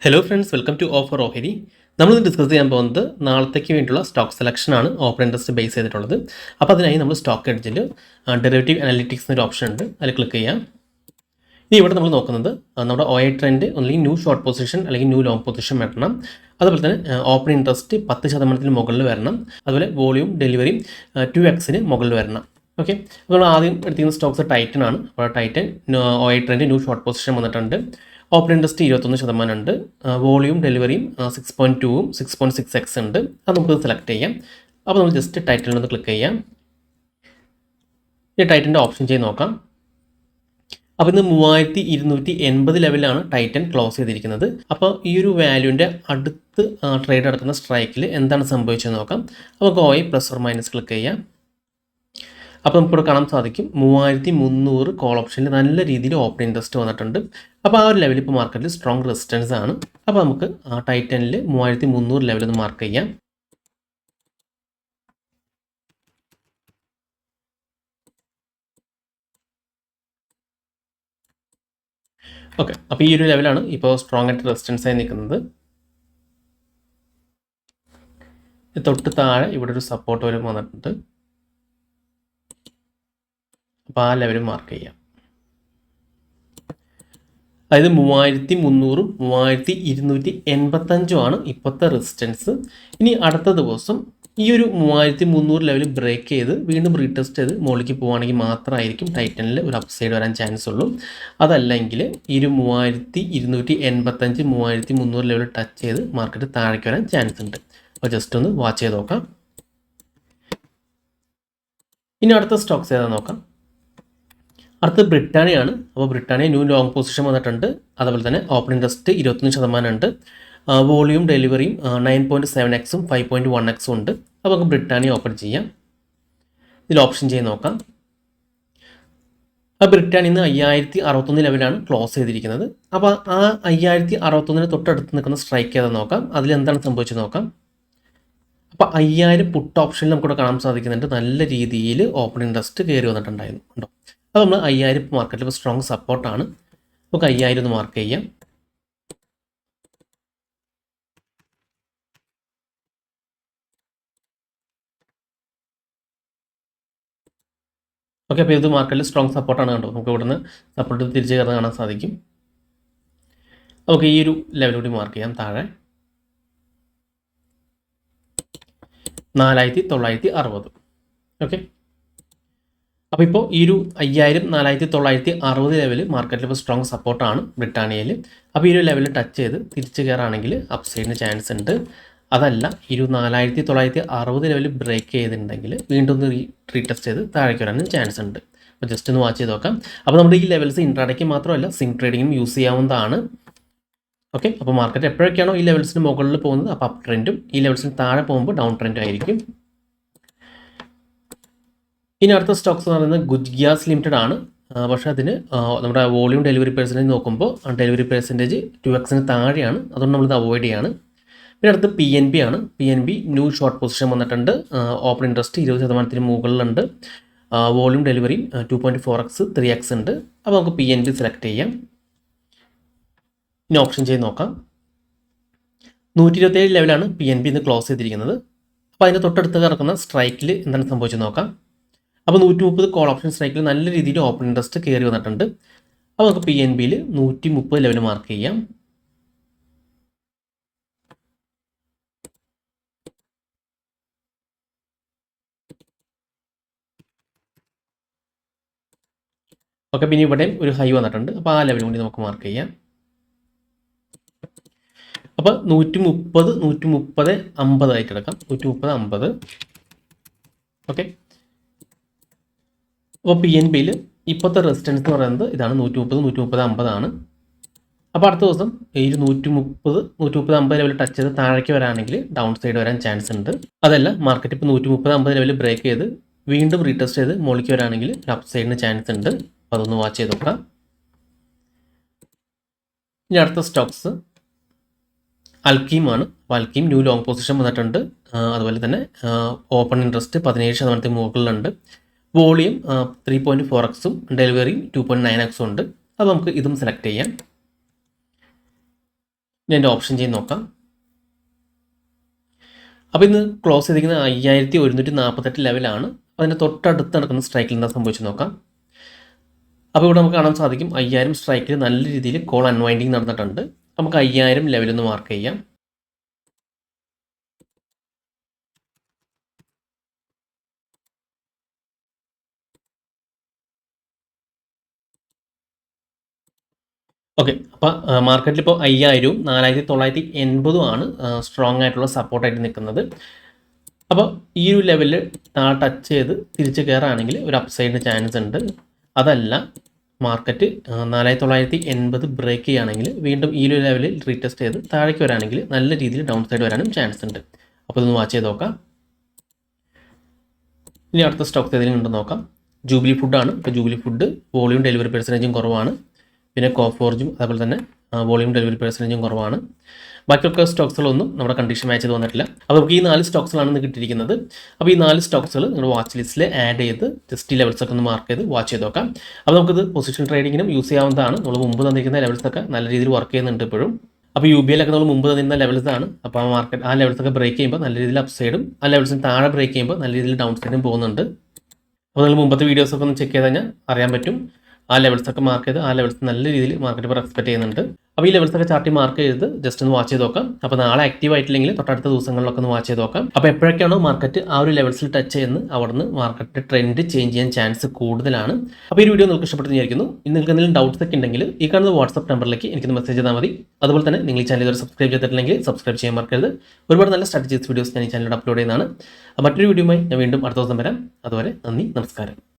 Hello friends, welcome to offer ഓഹരി. നമ്മൾ discuss ചെയ്യാൻ പോകുന്നത് നാളത്തേക്ക് വേണ്ടിയുള്ള സ്റ്റോക്ക് സെലക്ഷനാണ് ഓപ്പൺ ഇൻട്രസ്റ്റ് ബേസ് ചെയ്തിട്ടുള്ളത്. അപ്പോൾ അതിനായി നമ്മൾ സ്റ്റോക്ക് എഡ്ജിൽ ഡെറിവേറ്റീവ് അനാലിറ്റിക്സ് എന്നൊരു ഓപ്ഷൻ ഉണ്ട്, അതിൽ ക്ലിക്ക് ചെയ്യാം. ഇനി ഇവിടെ നമ്മൾ നോക്കുന്നത് നമ്മുടെ OI ട്രെൻഡ് ഒന്നെങ്കിൽ ന്യൂ ഷോർട്ട് പൊസിഷൻ അല്ലെങ്കിൽ ന്യൂ ലോങ് പൊസിഷൻ വരണം. അതുപോലെ തന്നെ ഓപ്പൺ ഇൻട്രസ്റ്റ് 10% മുകളിൽ വരണം. അതുപോലെ വോളിയൂം ഡെലിവറി 2x മുകളിൽ വരണം. ഓക്കെ, അപ്പോൾ നമ്മൾ ആദ്യം എടുത്തിരിക്കുന്ന സ്റ്റോക്സ് ടൈറ്റൻ ആണ്. അപ്പോൾ Titan OI trend new short position വന്നിട്ടുണ്ട്. ഓപ്പൺ ഇൻട്രസ്റ്റ് 21% ഉണ്ട്. വോളിയൂം ഡെലിവറിയും 6.2ഉം 6.6x ഉണ്ട്. അത് നമുക്ക് സെലക്ട് ചെയ്യാം. അപ്പോൾ നമ്മൾ ജസ്റ്റ് ടൈറ്റനിൽ ഒന്ന് ക്ലിക്ക് ചെയ്യാം. ഈ ടൈറ്റൻ്റെ ഓപ്ഷൻ ചെയ്ത് നോക്കാം. അപ്പോൾ ഇന്ന് 3280 ലെവലിലാണ് ടൈറ്റൻ ക്ലോസ് ചെയ്തിരിക്കുന്നത്. അപ്പോൾ ഈ ഒരു വാല്യൂവിൻ്റെ അടുത്ത് ട്രേഡ് നടക്കുന്ന സ്ട്രൈക്കിൽ എന്താണ് സംഭവിച്ചതെന്ന് നോക്കാം. നമുക്ക് OI ± ക്ലിക്ക് ചെയ്യാം. അപ്പോൾ നമുക്കിവിടെ കാണാൻ സാധിക്കും 3300 കോൾ ഓപ്ഷനിൽ നല്ല രീതിയിൽ ഓപ്പൺ ഇൻട്രസ്റ്റ് വന്നിട്ടുണ്ട്. അപ്പോൾ ആ ഒരു ലെവൽ ഇപ്പോൾ മാർക്കറ്റിൽ സ്ട്രോങ് റെസിസ്റ്റൻസ് ആണ്. അപ്പോൾ നമുക്ക് ആ ടൈറ്റനിൽ 3300 ലെവൽ ഒന്ന് മാർക്ക് ചെയ്യാം. ഓക്കെ, അപ്പോൾ ഈ ഒരു ലെവലാണ് ഇപ്പോൾ സ്ട്രോങ് ആയിട്ട് റെസിസ്റ്റൻസ് ആയി നിൽക്കുന്നത്. തൊട്ട് താഴെ ഇവിടെ ഒരു സപ്പോർട്ട് വരും വന്നിട്ടുണ്ട്. അപ്പോൾ ആ ലെവൽ മാർക്ക് ചെയ്യാം. അതായത് 3300ഉം 3285ഉം ആണ് ഇപ്പോഴത്തെ റെസിസ്റ്റൻസ്. ഇനി അടുത്ത ദിവസം ഈ ഒരു 3300 ലെവൽ ബ്രേക്ക് ചെയ്ത് വീണ്ടും റീടെസ്റ്റ് ചെയ്ത് മുകളിലേക്ക് പോവുകയാണെങ്കിൽ മാത്രമായിരിക്കും ടൈറ്റനിൽ ഒരു അപ്സൈഡ് വരാൻ ചാൻസ് ഉള്ളൂ. അതല്ലെങ്കിൽ ഈ ഒരു 3285 3300 ലെവൽ ടച്ച് ചെയ്ത് മാർക്കറ്റ് താഴേക്ക് വരാൻ ചാൻസ് ഉണ്ട്. അപ്പോൾ ജസ്റ്റ് ഒന്ന് വാച്ച് ചെയ്ത് നോക്കാം. ഇനി അടുത്ത സ്റ്റോക്സ് ഏതാ നോക്കാം. അടുത്തത് ബ്രിട്ടാനിയാണ്. അപ്പോൾ ബ്രിട്ടാനിയ ന്യൂ ലോങ് പൊസിഷൻ വന്നിട്ടുണ്ട്. അതുപോലെ തന്നെ ഓപ്പൺ ഇൻട്രസ്റ്റ് 21% ഉണ്ട്. വോളിയൂം ഡെലിവറിയും 9.7xഉം 5.1xഉം ഉണ്ട്. അപ്പോൾ നമുക്ക് ബ്രിട്ടാനിയ ഓപ്പൺ ചെയ്യാം. ഇതിൽ ഓപ്ഷൻ ചെയ്ത് നോക്കാം. ആ ബ്രിട്ടാനിയ ഇന്ന് 5061 ലെവലാണ് ക്ലോസ് ചെയ്തിരിക്കുന്നത്. അപ്പോൾ ആ 5061 തൊട്ടടുത്ത് നിൽക്കുന്ന സ്ട്രൈക്ക് ഏതാ നോക്കാം. അതിൽ എന്താണ് സംഭവിച്ചത് നോക്കാം. അപ്പോൾ 5000 പുട്ട് ഓപ്ഷനിൽ നമുക്കിവിടെ കാണാൻ സാധിക്കുന്നുണ്ട്. നല്ല രീതിയിൽ ഓപ്പൺ ഇൻട്രസ്റ്റ് കയറി വന്നിട്ടുണ്ടായിരുന്നു ഉണ്ടോ. അപ്പോൾ നമ്മൾ 5000 മാർക്കറ്റിൽ ഇപ്പോൾ സ്ട്രോങ് സപ്പോർട്ടാണ്. നമുക്ക് 5000 ഒന്ന് മാർക്ക് ചെയ്യാം. ഓക്കെ, അപ്പോൾ ഇത് മാർക്കറ്റിൽ സ്ട്രോങ് സപ്പോർട്ടാണ് കണ്ടോ. നമുക്ക് ഇവിടുന്ന് സപ്പോർട്ട് തിരിച്ച് കയറുന്ന കാണാൻ സാധിക്കും. നമുക്ക് ഈ ഒരു ലെവൽ കൂടി മാർക്ക് ചെയ്യാം. താഴെ 4960. ഓക്കെ, അപ്പോൾ ഇപ്പോൾ ഈ ഒരു 5000 4960 ലെവൽ മാർക്കറ്റിൽ ഇപ്പോൾ സ്ട്രോങ് സപ്പോർട്ടാണ് ബ്രിട്ടാനിയയിൽ. അപ്പോൾ ഈ ഒരു ലെവൽ ടച്ച് ചെയ്ത് തിരിച്ച് കയറുകയാണെങ്കിൽ അപ്സൈഡിന് ചാൻസ് ഉണ്ട്. അതല്ല ഈ ഒരു 4960 ലെവൽ ബ്രേക്ക് ചെയ്തിട്ടുണ്ടെങ്കിൽ വീണ്ടും ഒന്ന് റീടെസ്റ്റ് ചെയ്ത് താഴേക്ക് വരാനും ചാൻസ് ഉണ്ട്. അപ്പോൾ ജസ്റ്റ് ഒന്ന് വാച്ച് ചെയ്ത് നോക്കാം. അപ്പോൾ നമ്മുടെ ഈ ലെവൽസ് ഇൻട്രാഡേക്ക് മാത്രമല്ല സ്വിംഗ് ട്രേഡിങ്ങിനും യൂസ് ചെയ്യാവുന്നതാണ്. ഓക്കെ, അപ്പോൾ മാർക്കറ്റ് എപ്പോഴൊക്കെയാണോ ഈ ലെവൽസിന് മുകളിൽ പോകുന്നത് അപ്പോൾ അപ്പ് ട്രെൻഡും, ഈ ലെവൽസിന് താഴെ പോകുമ്പോൾ ഡൗൺ ട്രെൻഡും ആയിരിക്കും. ഇനി അടുത്ത സ്റ്റോക്സ് എന്ന് പറയുന്നത് ഗുജ്ഗ്യാസ് ലിമിറ്റഡ് ആണ്. പക്ഷേ അതിന് നമ്മുടെ വോളിയൂം ഡെലിവറി പെർസെൻറ്റേജ് നോക്കുമ്പോൾ ഡെലിവറി പെർസെൻറ്റേജ് 2x താഴെയാണ്. അതുകൊണ്ട് നമ്മളിത് അവോയ്ഡ് ചെയ്യാണ്. പിന്നെ അടുത്ത് PNB ആണ്. PNB ന്യൂ ഷോർട്ട് പൊസിഷൻ വന്നിട്ടുണ്ട്. ഓപ്പൺ ഇൻട്രസ്റ്റ് 20% മുകളിലുണ്ട്. വോളിയൂം ഡെലിവറി 2.4x 3x ഉണ്ട്. അപ്പോൾ നമുക്ക് PNB സെലക്ട് ചെയ്യാം. ഇനി ഓപ്ഷൻ ചെയ്ത് നോക്കാം. 127 ലെവലാണ് PNB ഇന്ന് ക്ലോസ് ചെയ്തിരിക്കുന്നത്. അപ്പോൾ അതിൻ്റെ തൊട്ടടുത്ത് കിടക്കുന്ന സ്ട്രൈക്കിൽ എന്താണ് സംഭവിച്ചത് നോക്കാം. അപ്പോൾ 130 കോൾ ഓപ്ഷൻ സ്ട്രൈക്കിൽ നല്ല രീതിയിൽ ഓപ്പൺ ഇൻട്രസ്റ്റ് കയറി വന്നിട്ടുണ്ട്. അപ്പോൾ നമുക്ക് PNBയിൽ 130 ലെവൽ മാർക്ക് ചെയ്യാം. ഓക്കെ, പിന്നെ ഇവിടെയും ഒരു ഹൈ വന്നിട്ടുണ്ട്. അപ്പോൾ ആ ലെവൽ കൂടി നമുക്ക് മാർക്ക് ചെയ്യാം. അപ്പോൾ 130 ആയിട്ട് എടുക്കാം. 130 ഓക്കെ, അപ്പോൾ PNBയിൽ ഇപ്പോഴത്തെ റെസിസ്റ്റൻസ് എന്ന് പറയുന്നത് ഇതാണ് 130 ആണ്. അപ്പോൾ അടുത്ത ദിവസം ഈ 130 ലെവൽ ടച്ച് ചെയ്ത് താഴേക്ക് വരാണെങ്കിൽ ഡൗൺ സൈഡ് വരാൻ ചാൻസ് ഉണ്ട്. അതല്ല മാർക്കറ്റ് ഇപ്പോൾ 130 ലെവൽ ബ്രേക്ക് ചെയ്ത് വീണ്ടും റീടെസ്റ്റ് ചെയ്ത് മുകളിലേക്ക് വരാണെങ്കിൽ അപ്പ് സൈഡിന് ചാൻസ് ഉണ്ട്. അപ്പോൾ അതൊന്ന് വാച്ച് ചെയ്ത് നോക്കാം. ഇനി അടുത്ത സ്റ്റോക്സ് അൽക്കീമാണ്. അപ്പോൾ അൽക്കീം ന്യൂ ലോങ് പൊസിഷൻ വന്നിട്ടുണ്ട്. അതുപോലെ തന്നെ ഓപ്പൺ ഇൻട്രസ്റ്റ് 17% മുകളിലുണ്ട്. വോളിയം 3.4xഉം ഡെലിവറി 2.9x ഉണ്ട്. അപ്പോൾ നമുക്ക് ഇതും സെലക്ട് ചെയ്യാം. ഇനി എൻ്റെ ഓപ്ഷൻ ചെയിൻ നോക്കാം. അപ്പോൾ ഇന്ന് ക്ലോസ് ചെയ്തിരിക്കുന്നത് 5148 ലെവലാണ്. അതിൻ്റെ തൊട്ടടുത്ത് നടക്കുന്ന സ്ട്രൈക്കിൽ എന്താ സംഭവിച്ചു നോക്കാം. അപ്പോൾ ഇവിടെ നമുക്ക് കാണാൻ സാധിക്കും 5000 സ്ട്രൈക്കിൽ നല്ല രീതിയിൽ കോൾ അൺവൈൻഡിങ് നടന്നിട്ടുണ്ട്. നമുക്ക് 5000 ലെവലൊന്ന് മാർക്ക് ചെയ്യാം. ഓക്കെ, അപ്പോൾ മാർക്കറ്റിൽ ഇപ്പോൾ 5000ഉം 4980 ആണ് സ്ട്രോങ് ആയിട്ടുള്ള സപ്പോർട്ടായിട്ട് നിൽക്കുന്നത്. അപ്പോൾ ഈ ഒരു ലെവലിൽ ടച്ച് ചെയ്ത് തിരിച്ച് കയറുകയാണെങ്കിൽ ഒരു അപ്സൈഡിന് ചാൻസ് ഉണ്ട്. അതല്ല മാർക്കറ്റ് 4980 ബ്രേക്ക് ചെയ്യുകയാണെങ്കിൽ വീണ്ടും ഈ ഒരു ലെവലിൽ റീടെസ്റ്റ് ചെയ്ത് താഴേക്ക് വരാണെങ്കിൽ നല്ല രീതിയിൽ ഡൗൺ സൈഡ് വരാനും ചാൻസ് ഉണ്ട്. അപ്പോൾ ഇതൊന്ന് വാച്ച് ചെയ്ത് നോക്കാം. ഇനി അടുത്ത സ്റ്റോക്സ് ഏതെങ്കിലും ഉണ്ടെന്ന് നോക്കാം. ജൂബിലി ഫുഡാണ്. ഇപ്പോൾ ജൂബിലി ഫുഡ് വോളിയം ഡെലിവറി പെർസെൻറ്റേജും കുറവാണ്. പിന്നെ കോഫോർജും അതുപോലെ തന്നെ വോളിയം ഡെലിവറി പെർസെൻറ്റേജും കുറവാണ്. ബാക്കിയൊക്കെ സ്റ്റോക്സുകളൊന്നും നമ്മുടെ കണ്ടീഷൻ മാച്ച് ചെയ്ത് വന്നിട്ടില്ല. അപ്പോൾ നമുക്ക് ഈ 4 സ്റ്റോക്സുകളാണ് ഇന്ന് കിട്ടിയിരിക്കുന്നത്. അപ്പോൾ ഈ 4 സ്റ്റോക്സുകൾ നിങ്ങളുടെ വാച്ച് ലിസ്റ്റിൽ ആഡ് ചെയ്ത് ജസ്റ്റ് ഈ ലെവൽസൊക്കെ ഒന്ന് മാർക്ക് ചെയ്ത് വാച്ച് ചെയ്ത് നോക്കാം. അപ്പോൾ നമുക്കിത് പൊസിഷൻ ട്രേഡിങ്ങിനും യൂസ് ചെയ്യാവുന്നതാണ്. നമ്മൾ മുമ്പ് തന്നിരിക്കുന്ന ലെവൽസൊക്കെ നല്ല രീതിയിൽ വർക്ക് ചെയ്യുന്നുണ്ട് ഇപ്പോഴും. അപ്പോൾ UBA നമ്മൾ മുമ്പ് തന്നിരുന്ന ലെവൽസാണ്. അപ്പോൾ ആ മാർക്കറ്റ് ആ ലെവൽസൊക്കെ ബ്രേക്ക് ചെയ്യുമ്പോൾ നല്ല രീതിയിൽ അപ്പ് സൈഡും ആ ലെവൽസിന് താഴെ ബ്രേക്ക് ചെയ്യുമ്പോൾ നല്ല രീതിയിൽ ഡൗൺ സൈഡും പോകുന്നുണ്ട്. അപ്പോൾ നിങ്ങൾ മുമ്പത്തെ വീഡിയോസൊക്കെ ഒന്ന് ചെക്ക് ചെയ്ത് കഴിഞ്ഞാൽ അറിയാൻ പറ്റും. ആ ലെവൽസൊക്കെ മാർക്ക് ചെയ്ത് ആ ലെവൽസ് നല്ല രീതിയിൽ മാർക്കറ്റ് ഇപ്പോൾ എക്സ്പെക്ട് ചെയ്യുന്നുണ്ട്. അപ്പോൾ ഈ ലെവൽസൊക്കെ ചാർട്ടി മാർക്ക് ചെയ്ത് ജസ്റ്റ് ഒന്ന് വാച്ച് ചെയ്ത് നോക്കാം. അപ്പോൾ നാളെ ആക്റ്റീവ് ആയിട്ടില്ലെങ്കിൽ തൊട്ടടുത്ത ദിവസങ്ങളിലൊക്കെ ഒന്ന് വാച്ച് ചെയ്ത് നോക്കാം. അപ്പോൾ എപ്പോഴൊക്കെയാണോ മാർക്കറ്റ് ആ ഒരു ലെവൽസിൽ ടച്ച് ചെയ്യുന്നത് അവിടുന്ന് മാർക്കറ്റ് ട്രെൻഡ് ചേഞ്ച് ചെയ്യാൻ ചാൻസ് കൂടുതലാണ്. അപ്പോൾ ഈ വീഡിയോ നിങ്ങൾക്ക് ഇഷ്ടപ്പെട്ടെന്ന് വിചാരിക്കുന്നു. ഇനി നിങ്ങൾക്ക് എന്തെങ്കിലും ഡൗട്ട്സ് ഒക്കെ ഉണ്ടെങ്കിൽ ഈ കാണുന്ന വാട്സ്ആപ്പ് നമ്പറിലേക്ക് എനിക്കൊന്ന് മെസ്സേജ് ചെയ്താൽ മതി. അതുപോലെ തന്നെ നിങ്ങൾ ഈ ചാനൽ ഇതുവരെ സബ്സ്ക്രൈബ് ചെയ്തിട്ടില്ലെങ്കിൽ സബ്സ്ക്രൈബ് ചെയ്യാൻ മറക്കരുത്. ഒരുപാട് നല്ല സ്ട്രാറ്റജീസ് വീഡിയോസ് ഞാൻ ഈ ചാനലിൽ അപ്ലോഡ് ചെയ്യുന്നതാണ്. മറ്റൊരു വീഡിയോയുമായി ഞാൻ വീണ്ടും അടുത്ത ദിവസം വരാം. അതുവരെ നന്ദി, നമസ്കാരം.